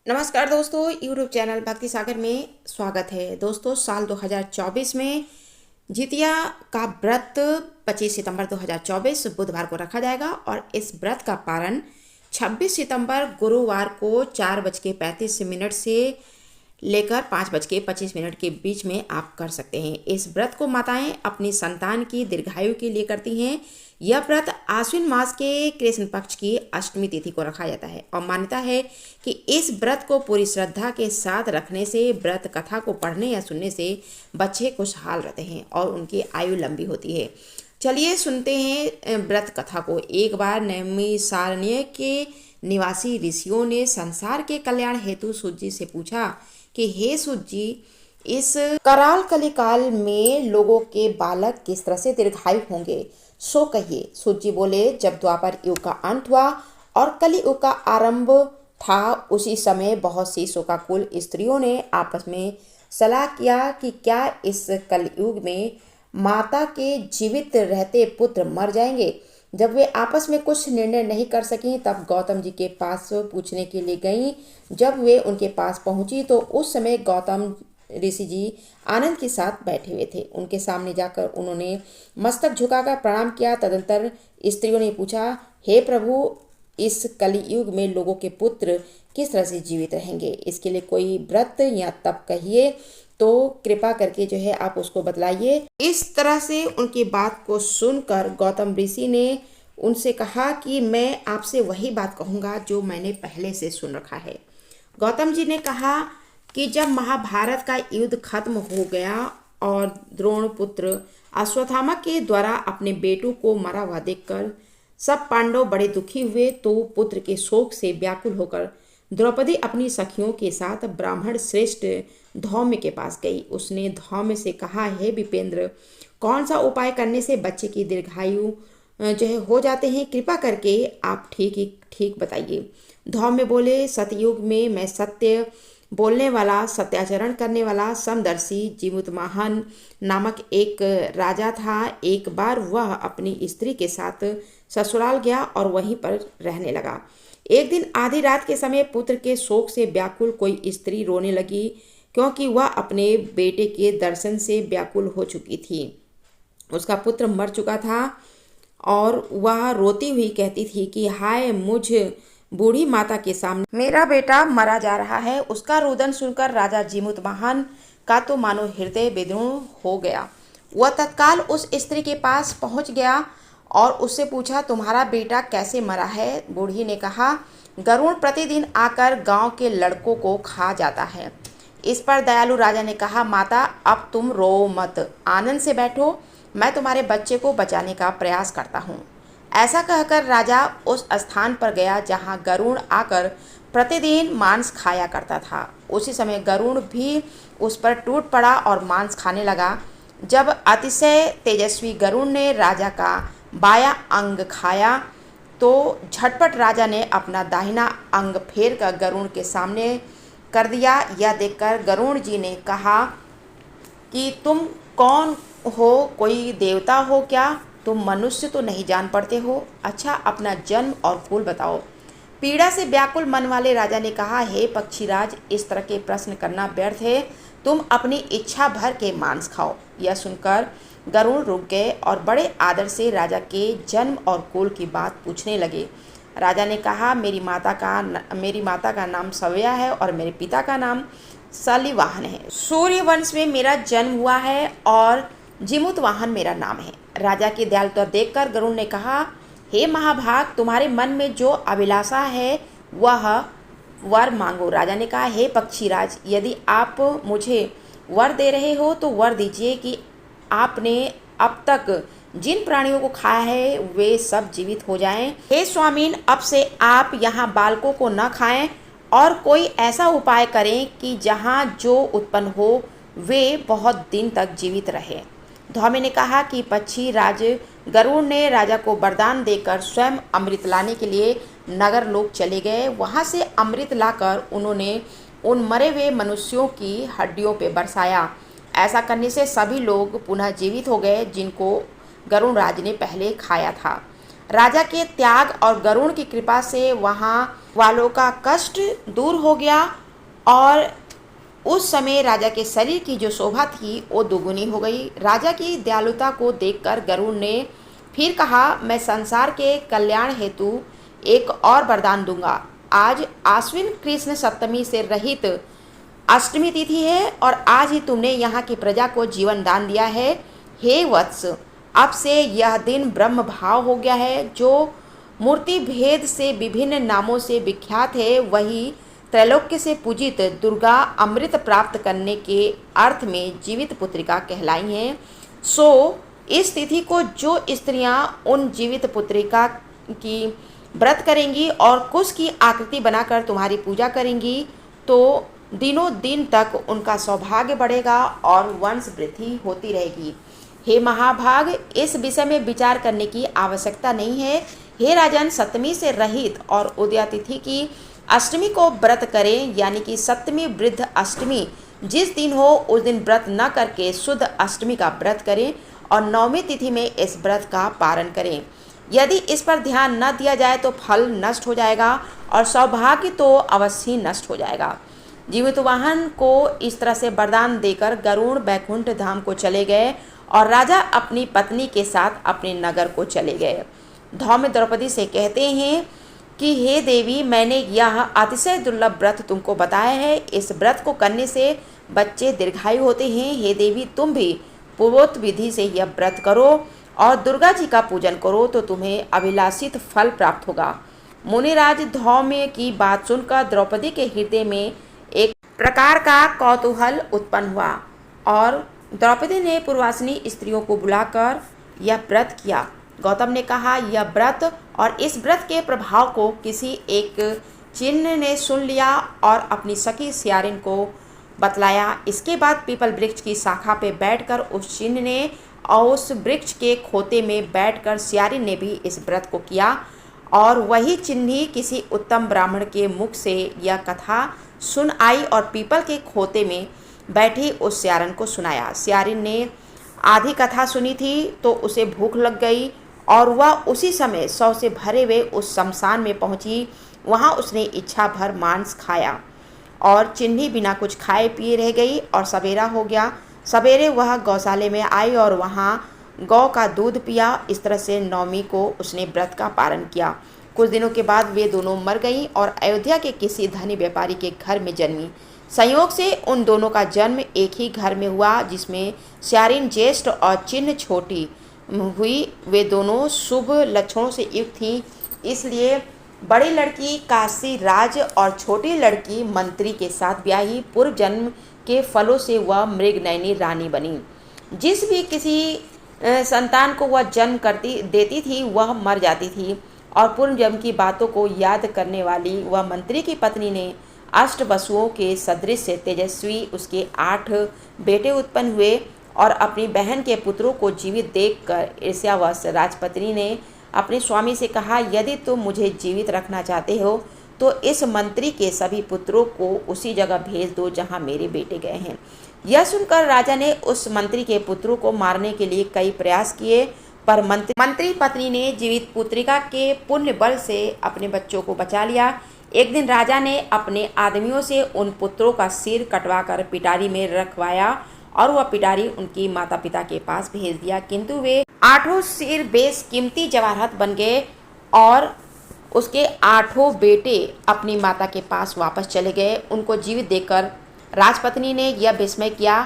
नमस्कार दोस्तों, YouTube channel भक्ति सागर में स्वागत है। दोस्तों, साल 2024 में जितिया का व्रत 25 सितंबर 2024 बुधवार को रखा जाएगा और इस व्रत का पारण 26 सितंबर गुरुवार को 4:35 से लेकर 5:25 के बीच में आप कर सकते हैं। इस व्रत को माताएं अपनी संतान की दीर्घायु के लिए करती हैं। यह व्रत आश्विन मास के कृष्ण पक्ष की अष्टमी तिथि को रखा जाता है और मान्यता है कि इस व्रत को पूरी श्रद्धा के साथ रखने से, व्रत कथा को पढ़ने या सुनने से बच्चे खुशहाल रहते हैं और उनकी आयु लंबी होती है। चलिए सुनते हैं व्रत कथा को। एक बार नैमिषारण्य के निवासी ऋषियों ने संसार के कल्याण हेतु सूत जी से पूछा कि हे सूत जी, इस कराल कलिकाल में लोगों के बालक किस तरह से दीर्घायु होंगे, सो कहिए। सूत जी बोले, जब द्वापर युग का अंत हुआ और कलि युग का आरंभ था, उसी समय बहुत सी शोकाकुल स्त्रियों ने आपस में सलाह किया कि क्या इस कलयुग में माता के जीवित रहते पुत्र मर जाएंगे। जब वे आपस में कुछ निर्णय नहीं कर सकीं, तब गौतम जी के पास पूछने के लिए गईं। जब वे उनके पास पहुंची तो उस समय गौतम ऋषि जी आनंद के साथ बैठे हुए थे। उनके सामने जाकर उन्होंने मस्तक झुकाकर प्रणाम किया। तदंतर स्त्रियों ने पूछा, हे प्रभु, इस कलियुग में लोगों के पुत्र किस तरह से जीवित रहेंगे, इसके लिए कोई व्रत या तप कहिए तो कृपा करके जो है आप उसको बतलाइए। इस तरह से उनकी बात को सुनकर गौतम ऋषि ने उनसे कहा कि मैं आपसे वही बात कहूँगा जो मैंने पहले से सुन रखा है। गौतम जी ने कहा कि जब महाभारत का युद्ध खत्म हो गया और द्रोण पुत्र अश्वत्थामा के द्वारा अपने बेटों को मरा हुआ देखकर सब पांडव बड़े दुखी हुए, तो पुत्र के शोक से व्याकुल होकर द्रौपदी अपनी सखियों के साथ ब्राह्मण श्रेष्ठ धौम्य के पास गई। उसने धौम्य से कहा, हे विपेंद्र, कौन सा उपाय करने से बच्चे की दीर्घायु जो है हो जाते हैं, कृपा करके आप ठीक बताइए। धौम्य बोले, सतयुग में मैं सत्य बोलने वाला, सत्याचरण करने वाला समदर्शी जीमुतवाहन नामक एक राजा था। एक बार वह अपनी स्त्री के साथ ससुराल गया और वहीं पर रहने लगा। एक दिन आधी रात के समय पुत्र के शोक से व्याकुल कोई स्त्री रोने लगी, क्योंकि वह अपने बेटे के दर्शन से व्याकुल हो चुकी थी। उसका पुत्र मर चुका था और वह रोती हुई कहती थी कि हाय, मुझ बूढ़ी माता के सामने मेरा बेटा मरा जा रहा है। उसका रुदन सुनकर राजा जीमुतवाहन का तो मानो हृदय विदीर्ण हो गया। वह तत्काल उस स्त्री के पास पहुंच गया और उससे पूछा, तुम्हारा बेटा कैसे मरा है। बूढ़ी ने कहा, गरुड़ प्रतिदिन आकर गांव के लड़कों को खा जाता है। इस पर दयालु राजा ने कहा, माता, अब तुम रो मत, आनंद से बैठो, मैं तुम्हारे बच्चे को बचाने का प्रयास करता हूँ। ऐसा कहकर राजा उस स्थान पर गया जहाँ गरुड़ आकर प्रतिदिन मांस खाया करता था। उसी समय गरुड़ भी उस पर टूट पड़ा और मांस खाने लगा। जब अतिशय तेजस्वी गरुड़ ने राजा का बायां अंग खाया तो झटपट राजा ने अपना दाहिना अंग फेर कर गरुड़ के सामने कर दिया। यह देखकर गरुड़ जी ने कहा कि तुम कौन हो, कोई देवता हो क्या? तुम मनुष्य तो नहीं जान पड़ते हो। अच्छा, अपना जन्म और कुल बताओ। पीड़ा से व्याकुल मन वाले राजा ने कहा, हे पक्षीराज, इस तरह के प्रश्न करना व्यर्थ है, तुम अपनी इच्छा भर के मांस खाओ। यह सुनकर गरुड़ रुक गए और बड़े आदर से राजा के जन्म और कुल की बात पूछने लगे। राजा ने कहा, मेरी माता का नाम सव्या है और मेरे पिता का नाम सलिवाहन है। सूर्यवंश में मेरा जन्म हुआ है और जीमुतवाहन मेरा नाम है। राजा की दयालुता देखकर गरुड़ ने कहा, हे महाभाग, तुम्हारे मन में जो अभिलाषा है वह वर मांगो। राजा ने कहा, हे पक्षीराज, यदि आप मुझे वर दे रहे हो तो वर दीजिए कि आपने अब तक जिन प्राणियों को खाया है वे सब जीवित हो जाएं। हे स्वामीन, अब से आप यहाँ बालकों को न खाएं और कोई ऐसा उपाय करें कि जहाँ जो उत्पन्न हो वे बहुत दिन तक जीवित रहे। धौम्य ने कहा कि पक्षी राज गरुड़ ने राजा को वरदान देकर स्वयं अमृत लाने के लिए नगर लोक चले गए। वहां से अमृत लाकर उन्होंने उन मरे हुए मनुष्यों की हड्डियों पर बरसाया। ऐसा करने से सभी लोग पुनः जीवित हो गए जिनको गरुड़ राज ने पहले खाया था। राजा के त्याग और गरुड़ की कृपा से वहाँ वालों का कष्ट दूर हो गया और उस समय राजा के शरीर की जो शोभा थी वो दुगुनी हो गई। राजा की दयालुता को देखकर गरुड़ ने फिर कहा, मैं संसार के कल्याण हेतु एक और वरदान दूंगा। आज आश्विन कृष्ण सप्तमी से रहित अष्टमी तिथि है और आज ही तुमने यहाँ की प्रजा को जीवन दान दिया है। हे वत्स, अब से यह दिन ब्रह्म भाव हो गया है। जो मूर्ति भेद से विभिन्न नामों से विख्यात है, वही त्रैलोक्य से पूजित दुर्गा अमृत प्राप्त करने के अर्थ में जीवित पुत्रिका कहलाई हैं। सो इस तिथि को जो स्त्रियां उन जीवित पुत्रिका की व्रत करेंगी और कुश की आकृति बनाकर तुम्हारी पूजा करेंगी तो दिनों दिन तक उनका सौभाग्य बढ़ेगा और वंश वृद्धि होती रहेगी। हे महाभाग, इस विषय में विचार करने की आवश्यकता नहीं है। हे राजन, सप्तमी से रहित और उदया तिथि की अष्टमी को व्रत करें, यानी कि सप्तमी वृद्ध अष्टमी जिस दिन हो उस दिन व्रत न करके शुद्ध अष्टमी का व्रत करें और नवमी तिथि में इस व्रत का पारण करें। यदि इस पर ध्यान न दिया जाए तो फल नष्ट हो जाएगा और सौभाग्य तो अवश्य ही नष्ट हो जाएगा। जीवित वाहन को इस तरह से वरदान देकर गरुड़ बैकुंठ धाम को चले गए और राजा अपनी पत्नी के साथ अपने नगर को चले गए। धौम्य द्रौपदी से कहते हैं कि हे देवी, मैंने यह अतिशय दुर्लभ व्रत तुमको बताया है। इस व्रत को करने से बच्चे दीर्घायु होते हैं। हे देवी, तुम भी पूर्वोक्त विधि से यह व्रत करो और दुर्गा जी का पूजन करो तो तुम्हें अभिलाषित फल प्राप्त होगा। मुनिराज धौम्य की बात सुनकर द्रौपदी के हृदय में एक प्रकार का कौतूहल उत्पन्न हुआ और द्रौपदी ने पूर्वासिनी स्त्रियों को बुलाकर यह व्रत किया। गौतम ने कहा, यह व्रत और इस व्रत के प्रभाव को किसी एक चिन्ह ने सुन लिया और अपनी सखी स्यारिन को बतलाया। इसके बाद पीपल वृक्ष की शाखा पे बैठकर उस चिन्ह ने और उस वृक्ष के खोते में बैठकर स्यारिन ने भी इस व्रत को किया और वही चिन्ही किसी उत्तम ब्राह्मण के मुख से यह कथा सुन आई और पीपल के खोते में बैठी उस स्यारिन को सुनाया। स्यारिन ने आधी कथा सुनी थी तो उसे भूख लग गई और वह उसी समय शव से भरे हुए उस शमशान में पहुंची। वहां उसने इच्छा भर मांस खाया और चिन्ही बिना कुछ खाए पिए रह गई और सवेरा हो गया। सवेरे वह गौशाले में आई और वहां गौ का दूध पिया। इस तरह से नवमी को उसने व्रत का पारण किया। कुछ दिनों के बाद वे दोनों मर गईं और अयोध्या के किसी धनी व्यापारी के घर में जन्मी। संयोग से उन दोनों का जन्म एक ही घर में हुआ जिसमें स्यारिन ज्येष्ठ और चिन्ह छोटी हुई। वे दोनों शुभ लक्षणों से युक्त थीं, इसलिए बड़ी लड़की काशी राज और छोटी लड़की मंत्री के साथ ब्याही। पूर्व जन्म के फलों से वह मृगनयनी रानी बनी। जिस भी किसी संतान को वह जन्म देती थी वह मर जाती थी और पूर्व जन्म की बातों को याद करने वाली वह मंत्री की पत्नी ने अष्ट वसुओं के सदृश से तेजस्वी उसके 8 बेटे उत्पन्न हुए और अपनी बहन के पुत्रों को जीवित देखकर ईर्ष्यावश राजपत्नी ने अपने स्वामी से कहा, यदि तुम मुझे जीवित रखना चाहते हो तो इस मंत्री के सभी पुत्रों को उसी जगह भेज दो जहां मेरे बेटे गए हैं। यह सुनकर राजा ने उस मंत्री के पुत्रों को मारने के लिए कई प्रयास किए पर मंत्री पत्नी ने जीवित पुत्रिका के पुण्य बल से अपने बच्चों को बचा लिया। एक दिन राजा ने अपने आदमियों से उन पुत्रों का सिर कटवाकर पिटारी में रखवाया और वह पिटारी उनकी माता पिता के पास भेज दिया, किंतु वे 8 सिर बेशकीमती जवाहरात बन गए और उसके 8 बेटे अपनी माता के पास वापस चले गए। उनको जीवित देखकर राजपत्नी ने यह विस्मय किया।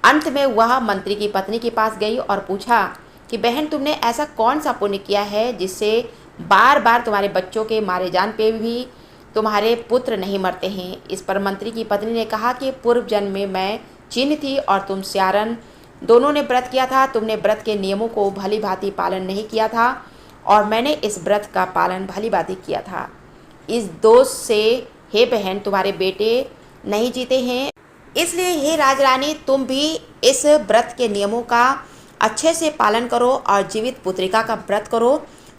अंत में वह मंत्री की पत्नी के पास गई और पूछा कि बहन, तुमने ऐसा कौन सा पुण्य किया है जिससे बार बार तुम्हारे बच्चों के मारे जान पे भी तुम्हारे पुत्र नहीं मरते हैं। इस पर मंत्री की पत्नी ने कहा कि पूर्व जन्म में मैं चिन्ह थी और तुम स्यारन, दोनों ने व्रत किया था। तुमने व्रत के नियमों को भली भांति पालन नहीं किया था और मैंने इस व्रत का पालन भली भांति किया था। इस दोष से हे बहन तुम्हारे बेटे नहीं जीते हैं, इसलिए हे राजरानी तुम भी इस व्रत के नियमों का अच्छे से पालन करो और जीवित पुत्रिका का व्रत करो,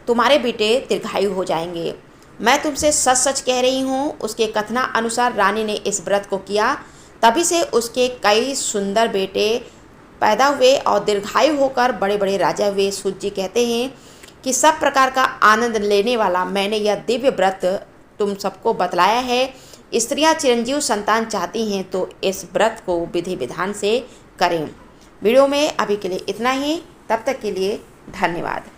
तुम्हारे बेटे दीर्घायु हो जाएंगे। मैं तुमसे सच सच कह रही हूँ। उसके कथना अनुसार रानी ने इस व्रत को किया, तभी से उसके कई सुंदर बेटे पैदा हुए और दीर्घायु होकर बड़े बड़े राजा हुए। सूत जी कहते हैं कि सब प्रकार का आनंद लेने वाला मैंने यह दिव्य व्रत तुम सबको बतलाया है। स्त्रियां चिरंजीव संतान चाहती हैं तो इस व्रत को विधि विधान से करें। वीडियो में अभी के लिए इतना ही। तब तक के लिए धन्यवाद।